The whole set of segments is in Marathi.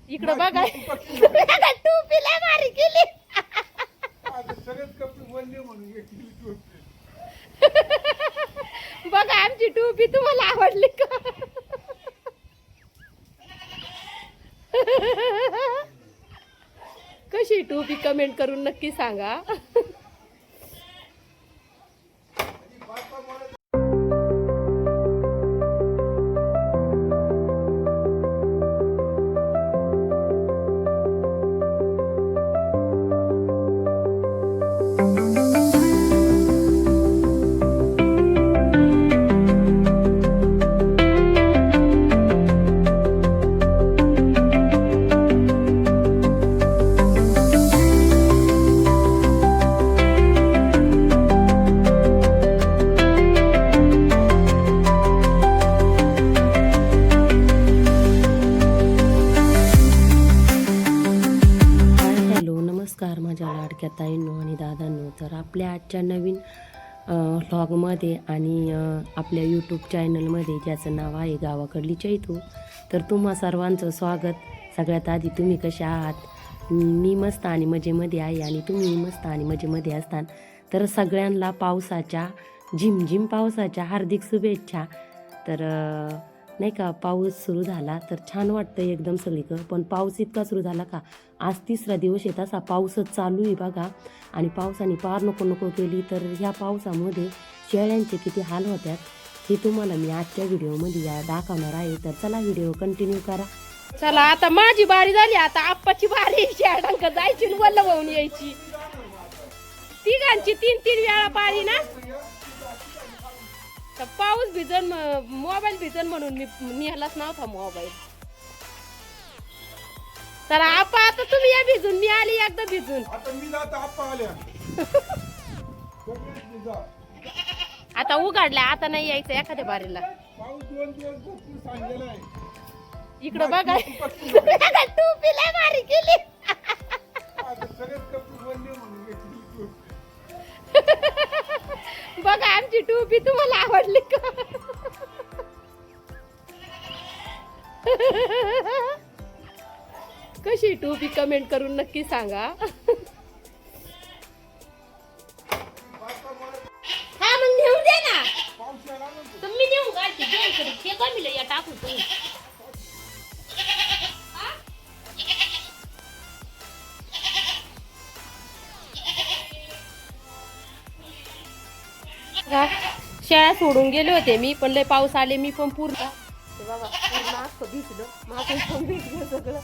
इकडं बघा टोपीला मारी केली. बघा आमची टोपी तुम्हाला आवडली का? कशी टोपी कमेंट करून नक्की सांगा. नमस्कार माझ्या लाडक्या ताईंनो आणि दादांनो. तर आपल्या आजच्या नवीन व्लॉगमध्ये आणि आपल्या यूट्यूब चॅनलमध्ये ज्याचं नाव आहे गावाकडली चैतू, तर तुम्हा सर्वांचं स्वागत. सगळ्यात आधी तुम्ही कसे आहात? मी मस्त आणि मजेमध्ये आहे आणि तुम्ही मस्त आणि मजेमध्ये असतान. तर सगळ्यांना पावसाच्या झिमझिम पावसाच्या हार्दिक शुभेच्छा. तर नाही का, पाऊस सुरू झाला तर छान वाटतं एकदम सगळीकडं. पण पाऊस इतका सुरू झाला का आज तिसरा दिवस येत असा पाऊसच चालू आहे बघा. आणि पावसाने पार नको नको केली. तर ह्या पावसामध्ये शेळ्यांचे किती हाल होतात हे तुम्हाला मी आजच्या व्हिडिओमध्ये दाखवणार आहे. तर चला व्हिडिओ कंटिन्यू करा. चला आता माझी बारी झाली. आता आप्पाची बारी शेळ्यांक जायची वल्ल वाहून यायची. तिघांची 3-3 वेळा पारी ना. तर पाऊस भिजन मोबाईल भिजन म्हणून मी निघालाच नव्हता मोबाईल. तर आपा आता तुम्ही या भिजून, मी आली एकदा भिजून. आता उघडल्या, आता नाही यायचं एखाद्या बारीला. इकडं बघा टोपीला मारी केली. बघा आमची टोपी तुम्हाला आवडली का? कशी टोपी कमेंट करून नक्की सांगा. हा मग नेऊन दे ना. तुम्ही नेऊन गाडची ते कमी या टाकून तुम्ही. शेळ्या सोडून गेले होते मी, पण लय पाऊस आले. मी पण पूर्ण बाबा पूर्ण असं भिजलं, माझं पण भिजलं सगळं.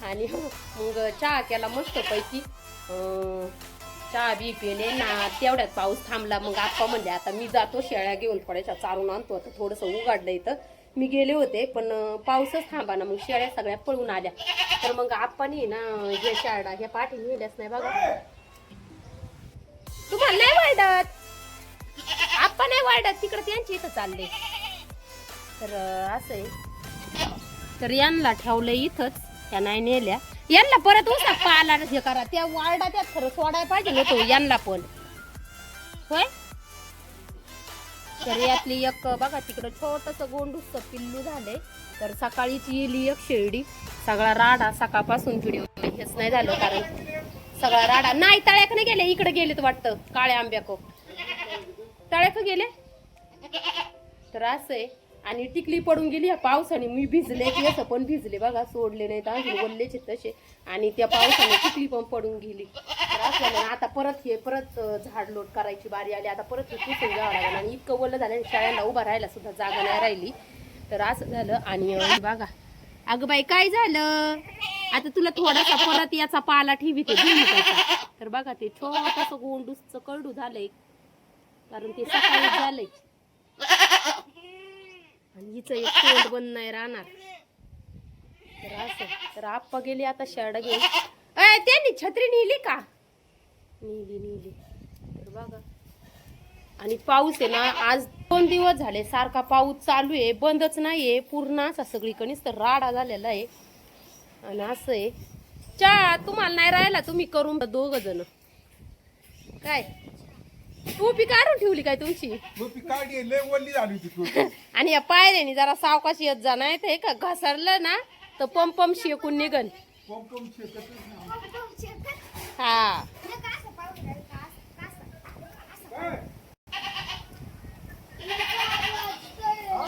आणि मग चहा केला मस्त पैकी. चहा बी पिले ना. तेवढ्यात पाऊस थांबला. मग आप्पा म्हणले आता मी जातो शेळ्या घेऊन थोड्याशा चारून आणतो. आता थोडंसं उघडलं इथं. मी गेले होते पण पाऊसच थांबा ना. मग शेळ्या सगळ्या पळून आल्या. तर मग आप्पानी ना हे शेळ्या ह्या पाठी नेल्याच नाही बघा. तुम्हाला नाही वाटत? आप्पा नाही वाटत, तिकडे त्यांची इथं चालले. तर असं आहे. तर यांना ठेवलं इथंच. त्या नाही नेल्या. यांना परत उसा पाला हे करा. त्या वारडा त्यात खरं सोडायला पाहिजे नव्हतो यांना पण. होय. तर यातली एक बघा तिकडं छोटस गोंडूस पिल्लू झालंय. तर सकाळीच येली एक शेळडी. सगळा राडा सकाळपासून व्हिडिओ हेच नाही झालं कारण सगळा राडा नाही. तळ्याक नाही गेले, इकडे गेलेत वाटतं काळ्या आंब्याको. तळ्याक गेले. तर असं आहे. आणि टिकली पडून गेली ह्या पावसाने. मी भिजले की असं पण भिजले बघा. सोडले नाही तर अजून वल्लेचे तसे. आणि त्या पावसाने टिकली पण पडून गेली. तर असं आता परत झाडलोट करायची बारी आली. आता परत हे पुसून घ्यावं लागेल. आणि इतकं वल्ल झालं शाळेला उभा राहायला सुद्धा जागा नाही राहिली. तर असं झालं. आणि बघा अगं बाई काय झालं. आता तुला थोडासा परत याचा पाला ठेवी ते. तर बघा ते छोटस गोंडूसचं करडू झालंय कारण ते सकाळी झालंय. आणि हिचं एक तोंड बंद नाही राहणार. तर असं. तर आप्पा गेली आता शेरडा घेऊन. त्यांनी छत्री नेली का? नेली. तर बघा. आणि पाऊस आहे ना आज 2 दिवस झाले सारखा पाऊस चालू आहे, बंदच नाहीये. पूर्ण असा सगळीकडेच तर राडा झालेला आहे. आणि असं आहे. चहा तुम्हाला नाही राहिला, तुम्ही करून 2 जण. काय टोपी काढून ठेवली काय तुमची? टोपी काढली, लय वल्ली झाली ती टोपी. आणि या पायऱ्याने जरा सावकाश येत जा, नाही तर का घसरलं ना तर पंप शेकून निघन. पंप शेकतच नाही. हा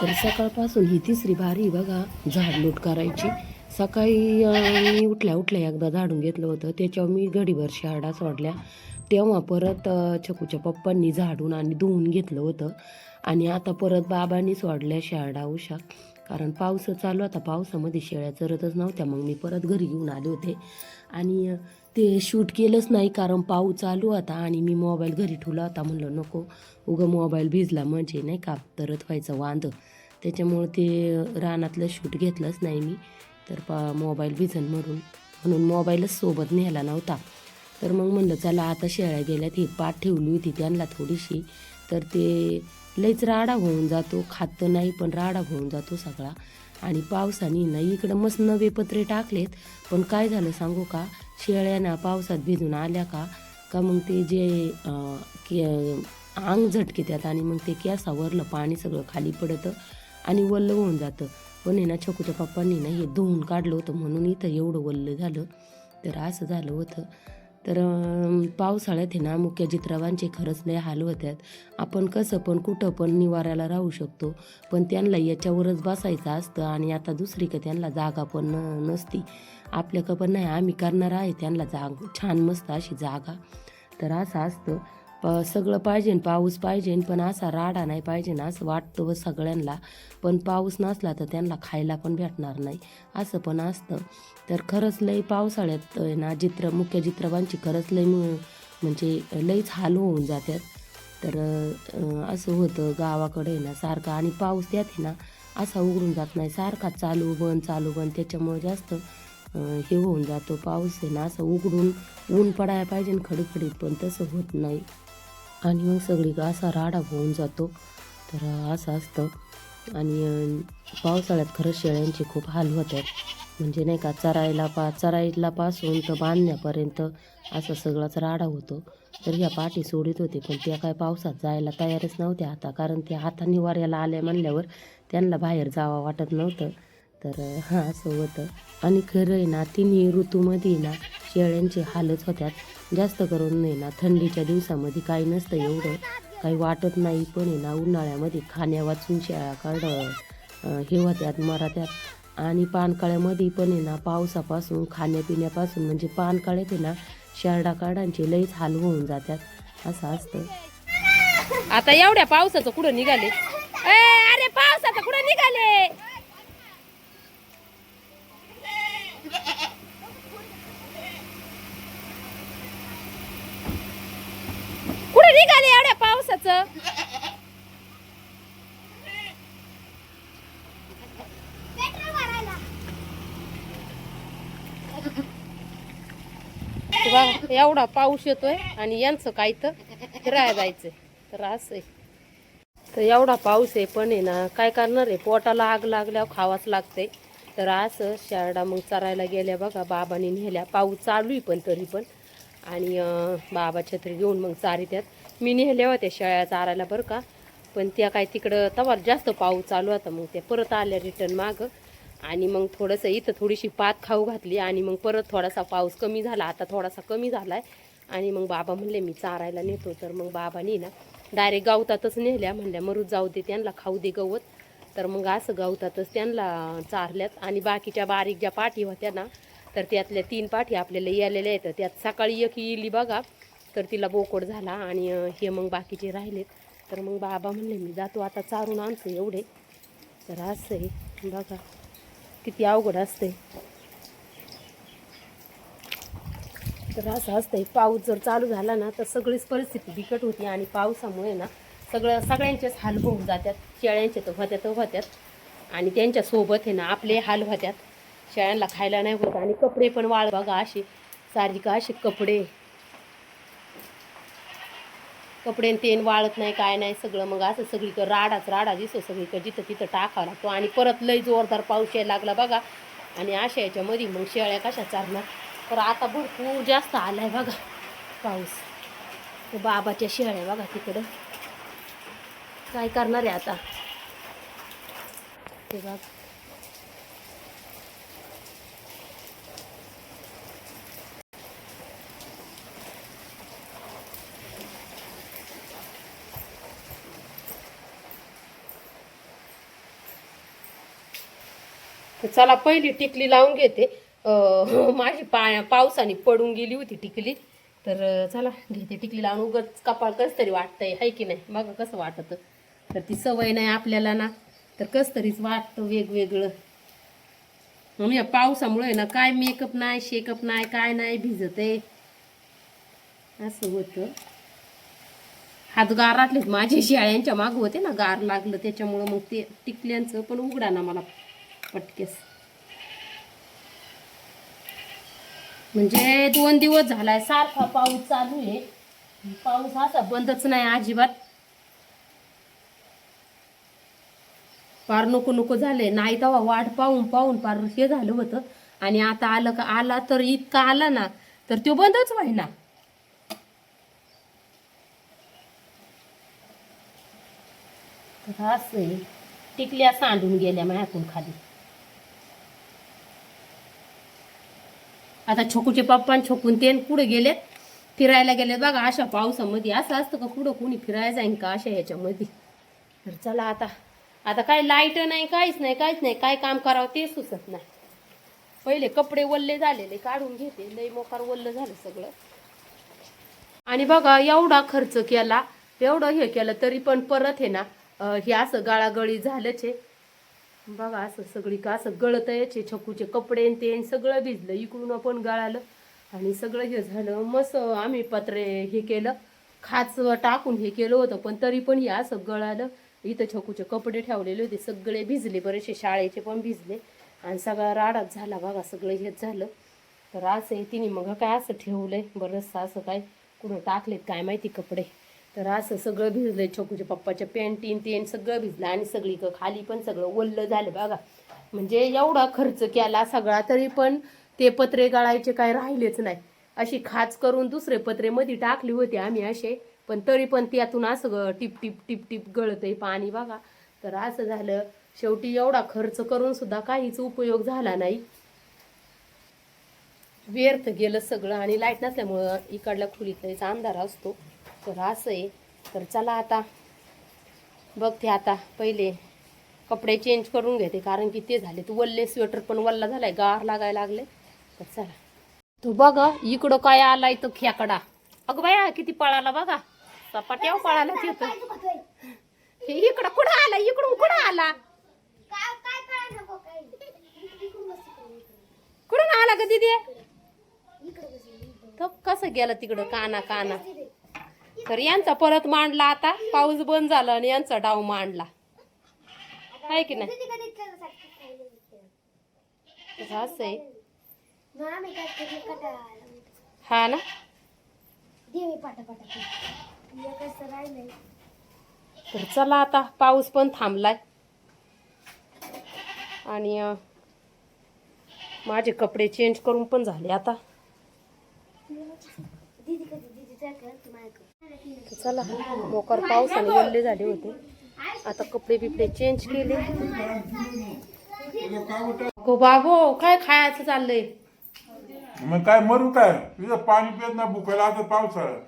तर सकाळपासून ही तिसरी बारी बघा झाडलोट करायची. सकाळी मी उठल्या उठल्या एकदा झाडून घेतलं होतं, त्याच्यावर मी घडीभर शेरडा सोडल्या. तेव्हा परत छकूच्या पप्पांनी झाडून आणि धुवून घेतलं होतं. आणि आता परत बाबांनी सोडल्या शेरडा उशा, कारण पाऊस चालू होता. पावसामध्ये शेळ्या चरतच नव्हत्या. मग मी परत घरी घेऊन आले होते आणि ते शूट केलंच नाही, कारण पाऊस चालू होता आणि मी मोबाईल घरी ठेवला होता. म्हणलं नको उगं मोबाईल भिजला म्हणजे नाही का तरत व्हायचं वांद, त्याच्यामुळं ते रानातलं शूट घेतलंच नाही मी. तर मोबाईल भिजन म्हणून मोबाईलच सोबत नेला नव्हता. तर मग म्हणलं चला आता शेळ्या गेल्यात, ही पाठ ठेवली होती त्यांना थोडीशी, तर ते लईच राडा होऊन जातो. खात नाही पण राडा होऊन जातो सगळा. आणि पावसाने ना इकडं मस्त नवे पत्रे टाकलेत, पण काय झालं सांगू का, शेळ्या पावसात भिजून आल्या का मग ते जे अंग झटकेतात आणि मग ते केसावरलं पाणी सगळं खाली पडतं आणि वल्ल होऊन जातं. पण ना छकूच्या पप्पांनी ना हे धुवून काढलं होतं म्हणून इथं एवढं वल्ल झालं. तर असं झालं होतं. तर पावसाळ्यात ना मुख्य चित्रवांचे खरंच लय हाल होतात. आपण कसं पण कुठं पण निवाऱ्याला राहू शकतो, पण त्यांना याच्यावरच बसायचं असतं आणि आता दुसरी का त्यांना जागा पण नसती. आपल्याकडं पण नाही, आम्ही करणार आहे त्यांना छान मस्त अशी जागा. तर असं असतं, सगळं पाहिजे, पाऊस पाहिजे, पण असा राडा नाही पाहिजे ना असं वाटतं सगळ्यांना. पण पाऊस नसला तर त्यांना खायला पण भेटणार नाही, असं पण असतं. तर खरंच लई पावसाळ्यात ना मुख्य चित्रवांची खरंच लई म्हणजे लईच हाल होऊन जातात. तर असं होतं गावाकडे ना सारखं, आणि पाऊस त्यात ना असा उघडून जात नाही, सारखा चालू बंद. त्याच्यामुळे जास्त हे होऊन जातो. पाऊस ना असं उघडून ऊन पडायला पाहिजे खडखडीत, पण तसं होत नाही आणि मग सगळी असा राडा होऊन जातो. तर असं असतं. आणि पावसाळ्यात खरंच शेळ्यांचे खूप हाल होतात. म्हणजे नाही का चरायला पासून तर बांधण्यापर्यंत असं सगळाच राडा होतो. तर ह्या पाठी सोडित होते, पण त्या काय पावसात जायला तयारच नव्हत्या आता, कारण त्या हाताने वाऱ्याला आल्या म्हणल्यावर त्यांना बाहेर जावं वाटत नव्हतं. तर हां असं होतं. आणि खरं आहे ना तिन्ही ऋतूमध्ये ना शेळ्यांचे हालच होत्यात. जास्त करून नाही ना थंडीच्या दिवसामध्ये काही नसतं एवढं, काही वाटत नाही. पण आहे ना उन्हाळ्यामध्ये खाण्या वाचून शेळ्या हे होत्यात मरात्यात. आणि पानकाळ्यामध्ये पण आहे ना पावसापासून खाण्यापिण्यापासून म्हणजे पानकाळ्यात आहे ना शेरडा काढांचे लईच हाल होऊन जातात, असं असतं. आता एवढ्या पावसाचं कुठं निघाले? अरे पावसाचं कुठं निघाले? कुठं निघाले एवढ्या पावसाचं? एवढा पाऊस येतोय आणि यांचं काय तर फिरायला जायचंय. तर असं आहे. तर एवढा पाऊस आहे पण आहे ना काय करणार आहे, पोटाला आग लागल्यावर खावाच लागते. तर असं शेरडा मग चरायला गेल्या बघा, बाबांनी नेल्या. पाऊस चालू आहे पण तरी पण, आणि बाबा छत्री घेऊन मग चारित्यात. मी नेल्या होत्या शेळ्या चारायला बरं का, पण त्या काय तिकडं तवा जास्त पाऊस चालू होता, मग त्या परत आल्या रिटर्न मागं. आणि मग थोडंसं इथं थोडीशी पात खाऊ घातली आणि मग परत थोडासा पाऊस कमी झाला, आता थोडासा कमी झाला आहे. आणि मग बाबा म्हणले मी चारायला नेतो. तर मग बाबांनी ना डायरेक्ट गावतातच नेल्या. म्हणल्या मरूच जाऊ दे, त्यांना खाऊ दे गवत. तर मग असं गावतातच त्यांना चारल्यात. आणि बाकीच्या बारीक ज्या पाठी होत्या ना, तर त्यातल्या 3 पाठी आपल्याला यायलेल्या आहेत. त्यात सकाळी एक येली बघा, तर तिला बोकड झाला आणि हे मग बाकीचे राहिलेत. तर मग बाबा म्हणले मी जातो आता चारून आणतो एवढे. तर असं आहे बघा, किती अवघड असते. तर असं असतंय, पाऊस जर चालू झाला ना तर सगळीच परिस्थिती बिकट होती. आणि पावसामुळे ना सगळ्यांचेच हाल होऊन जातात. शेळ्यांचे तर होत्यात आणि त्यांच्यासोबत आहे ना आपले हाल होत्यात. शेळ्यांना खायला नाही होत आणि कपडे पण वाळ बघा, असे सारिका असे कपडे तेन वाळत नाही, काय नाही सगळं. मग असं सगळीकडे राडा दिसतो सगळीकडे, जिथं तिथं टाकावं लागतो. आणि परत लई जोरदार पाऊस यायला लागला बघा. आणि अशा याच्यामध्ये मग शेळ्या कशा चारणार. तर आता भरपूर जास्त आलाय बघा पाऊस. तर बाबाच्या शेळ्या बघा तिकडं, काय करणार आहे आता ते बघा. तर चला पहिली टिकली लावून घेते. माझी पावसाने पडून गेली होती टिकली. तर चला घेते टिकली लावून. उगाच कपाळ कसं तरी वाटतंय आहे की नाही, बघा कसं वाटतं. तर ती सवय नाही आपल्याला ना, तर कसं तरीच वाटतं वेगवेगळं. म्हणून या पावसामुळे ना काय मेकअप नाही, शेकअप नाही, काय नाही, भिजत आहे असं होतं. हात गारातले माझे शेळ्यांच्या माग होते ना, गार लागलं त्याच्यामुळं मग ते टिकल्यांचं पण उघडा ना मला पटकेस. म्हणजे 2 दिवस झालाय सारखा पाऊस चालू आहे. पाऊस असा बंदच नाही अजिबात. पार नको नको झालंय. नाही तेव्हा वाट पाहून पाहून पार हे झालं होतं. आणि आता आलं का आला तर इतका आला ना, तर तो बंदच व्हायना. तर असं आहे. टिकल्या सांडून गेल्या माझ्यातून खाली. आता छोकूचे पप्पा आणि छोकून ते पुढे गेलेत, फिरायला गेलेत बघा. अशा पावसामध्ये असं असतं का पुढं कोणी फिरायला जाईन का अशा ह्याच्यामध्ये. तर चला आता काय लाईट नाही, काहीच नाही, काय काम करावं ते सुचत नाही. पहिले कपडे वल्ले झालेले काढून घेते, लई मोकार वल्ल झालं सगळं. आणि बघा एवढा खर्च केला, एवढं हे केलं तरी पण परत आहे ना हे असं गळागळी झालंच आहे बघा. असं सगळी का असं गळत यायचे. छकूचे कपडे ते सगळं भिजलं, इकडून पण गळालं आणि सगळं हे झालं. मस्त आम्ही पत्रे हे केलं, खाच टाकून हे केलं होतं, पण तरी पण हे असं गळालं. इथं छकूचे कपडे ठेवलेले होते सगळे भिजले, बरेचसे शाळेचे पण भिजले आणि सगळा राडाच झाला बघा, सगळं हेच झालं. तर असं आहे. तिने मग काय असं ठेवलंय बरंचसं, असं काय कुठं टाकलेत काय माहिती कपडे. तर असं सगळं भिजलंय. छकूच्या पप्पाच्या पॅन्टीन तेन सगळं भिजलं आणि सगळी खाली पण सगळं ओल्लं झालं बघा. म्हणजे एवढा खर्च केला सगळा तरी पण ते पत्रे गळायचे काय राहिलेच नाही. अशी खाच करून दुसरे पत्रे मध्ये टाकली होती आम्ही असे, पण तरी पण त्यातून असं टिप टिप टिप टिप गळतंय पाणी बघा. तर असं झालं. शेवटी एवढा खर्च करून सुद्धा काहीच उपयोग झाला नाही, व्यर्थ गेलं सगळं. आणि लाईट नसल्यामुळं इकडल्या खोलीत अंधार असतो. तर असं आहे. तर चला आता बघते. आता पहिले कपडे चेंज करून घेते, कारण की ते झाले तर वल्ले. स्वेटर पण वल्ला झालाय, गार लागायला लागले. तर चला. तो बघा इकडं काय आलाय तो खेकडा. अगं बाया किती पळाला बघा, सपाट्यावर पळालाच येतो. इकडं कुठं आला, इकडून कुठं आला, कुठून आला ग दिदी. तो कसं गेला तिकडं काना काना. तर यांचा परत मांडला. आता पाऊस बंद झाला आणि यांचा डाव मांडला आहे की नाही. असं आहे. हा ना. तर चला आता पाऊस पण थांबलाय आणि माझे कपडे चेंज करून पण झाले आता. चला मोकार पावसाने वल्ले झाले होते, आता कपडे बिपडे चेंज केले. गो बाबो काय खायचं चाललंय. मग काय मरू काय, तुझं पाणी पित ना भुकायला आता पावसाळ्यात.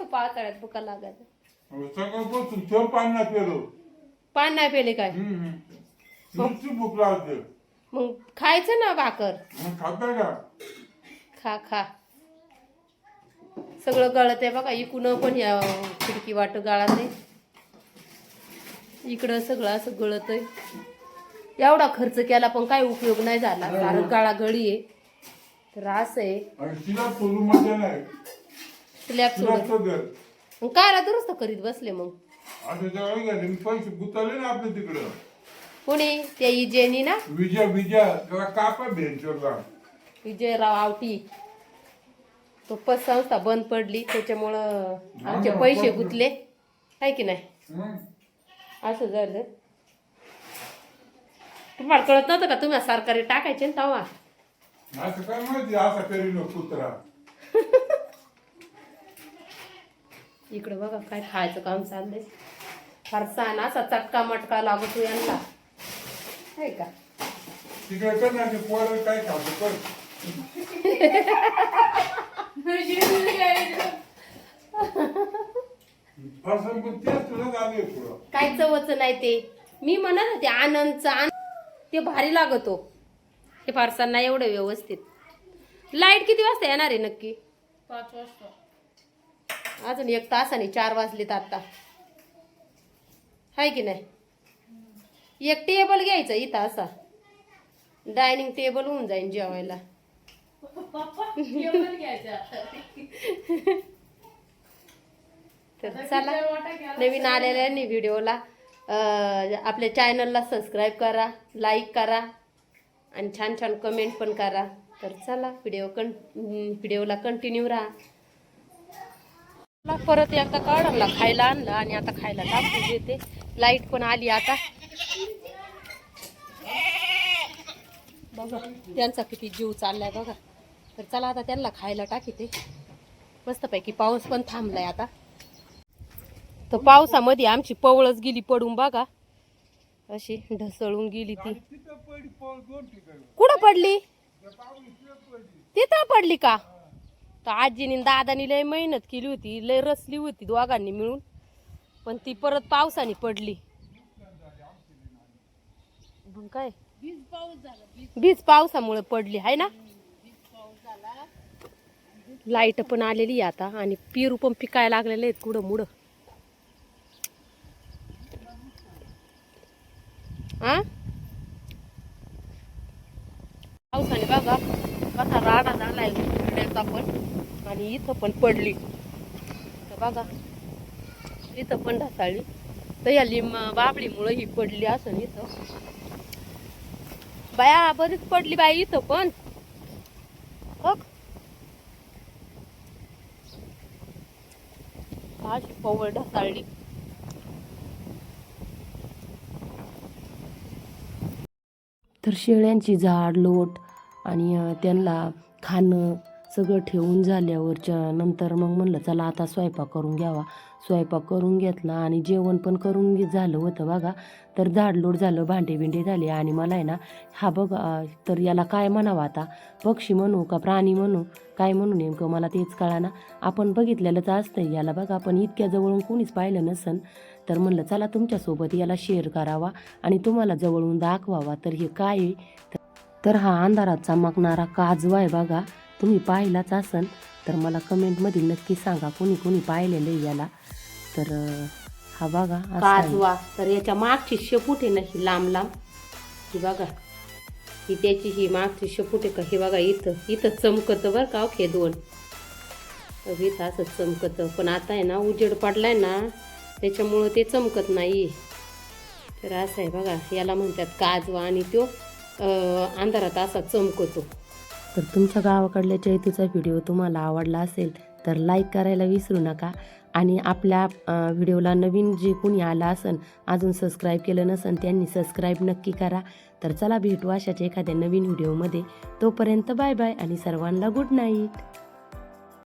पावसाळ्यात भुका लागत. सगळं बसून ठेव, पाणी नाही पेलो. पाणी नाही पेले काय. नुसती भूक लागते. मग खायचं ना भाकर. मग खाताय का. खा खा. सगळं गळत आहे बघा. इकडून पण या खिडकी वाट गळत आहे, इकडं सगळं असं गळत आहे. एवढा खर्च केला पण काय उपयोग नाही झाला, कारण गळागळी आहे. तर असं आहे. तिला सोडून मजा नाही. स्लॅब सोडून मग कायला दुरुस्त करीत बसले. मग आता पैसे गुताले ना आपल्या तिकडं. कोणी त्या इजेनी ना, विजय कापा भेंचरला. विजयराव आवटी. तो पतसंस्था बंद पडली त्याच्यामुळं आमचे पैसे गुतले आहे की नाही. असं झालं. तुम्हाला कळत नव्हतं का, तुम्ही सरकारी टाकायचे ना तेव्हा. असं काय माहिती, असा करीन कुत्रा. इकडं बघा काय खायचं काम चाललंय. फरसाण असा चटका मटका लागतो यांना आहे का. तिकडे कर ना, पोरं काय खातं कर. काय चवच नाही ते. मी म्हणत होते आनंदचा ते भारी लागतो हे फारसांना एवढं व्यवस्थित. लाईट किती वाजता येणार आहे नक्की? 5 वाजता. अजून 1 तासाने 4 वाजलेत आता, हाय की नाही? एक टेबल घ्यायचं इथं असा, डायनिंग टेबल होऊन जाईल जेवायला. जेवण घ्यायचं. तर चला, नवीन आलेल्यांनी व्हिडिओला आपल्या चॅनलला सबस्क्राईब करा, लाईक करा आणि छान छान कमेंट पण करा. तर चला व्हिडिओला कंटिन्यू राहा. परत एकदा काढला खायला आणलं आणि आता खायला टाकून देते. लाईट पण आली आता बघा, त्यांचा किती जीव चाललाय बघा. तर चला आता त्यांना खायला टाकीते. मस्तपैकी पाऊस पण थांबलाय आता. तर पावसामध्ये आमची पवळच गेली पडून बघा, अशी ढसळून गेली ती. कुठं पडली? तिथं पडली का? तर आजीने दादानी लय मेहनत केली होती, लय रचली होती दोघांनी मिळून, पण ती परत पावसाने पडली. मग काय बीज पावसामुळे पडली आहे ना. लाईट पण आलेली आता आणि पेरू पण पिकायला लागलेले आहेत कुठं मुडं. हा पावसाने बघा कसा राडा झालाय पिढ्याचा पण, आणि इथं पण पडली. तर बघा इथं पण ढासाळली. तर या बाबळीमुळे ही पडली असं इथं. बाया बरीच पडली बाई इथं पण. बघ अशी पवळ ढासाळली. तर शेळ्यांची झाड लोट आणि त्यांना खाणं सगळं ठेवून झाल्यावरच्या नंतर मग म्हणलं चला आता स्वयंपाक करून घ्यावा. स्वयंपाक करून घेतला आणि जेवण पण करून झालं होतं बघा. तर झाडलोट झालं, भांडे बिंडे झाले. आणि मला आहे ना हा बघा, तर याला काय म्हणावं आता, पक्षी म्हणू का प्राणी म्हणू काय म्हणू नेमकं मला तेच कळाना. आपण बघितलेलंच असतं याला बघा, पण इतक्या जवळून कोणीच पाहिलं नसन. तर म्हणलं चला तुमच्यासोबत याला शेअर करावा आणि तुम्हाला जवळून दाखवावा. तर हे काय आहे, तर हा अंधारात चमकणारा काजवा आहे बघा. तुम्ही पाहिलाच असन तर मला कमेंटमध्ये नक्की सांगा कोणी कोणी पाहिलेलं आहे याला. तर हा बघा असा आहे. काजवा. तर याच्या मागची शेपूट आहे ना ही लांब लांब, ही बघा, ही त्याची ही मागची शेपूट आहे का, हे बघा इथं इथं चमकतं बरं का. ओके 2 इथं असं चमकतं, पण आता आहे ना उजेड पडलाय ना त्याच्यामुळं ते चमकत नाही. तर असं आहे बघा, याला म्हणतात काजवा आणि तो अंधारात असा चमकतो. तर तुमच्या गावाकडल्या चैतीचा व्हिडिओ तुम्हाला आवडला असेल तर लाईक करायला विसरू नका. आणि आपल्या व्हिडिओला नवीन जे कोणी आलं असन अजून सबस्क्राईब केलं नसन त्यांनी सबस्क्राईब नक्की करा. तर चला भेटू अशाच एखाद्या नवीन व्हिडिओमध्ये. तोपर्यंत बाय बाय आणि सर्वांना गुड नाईट.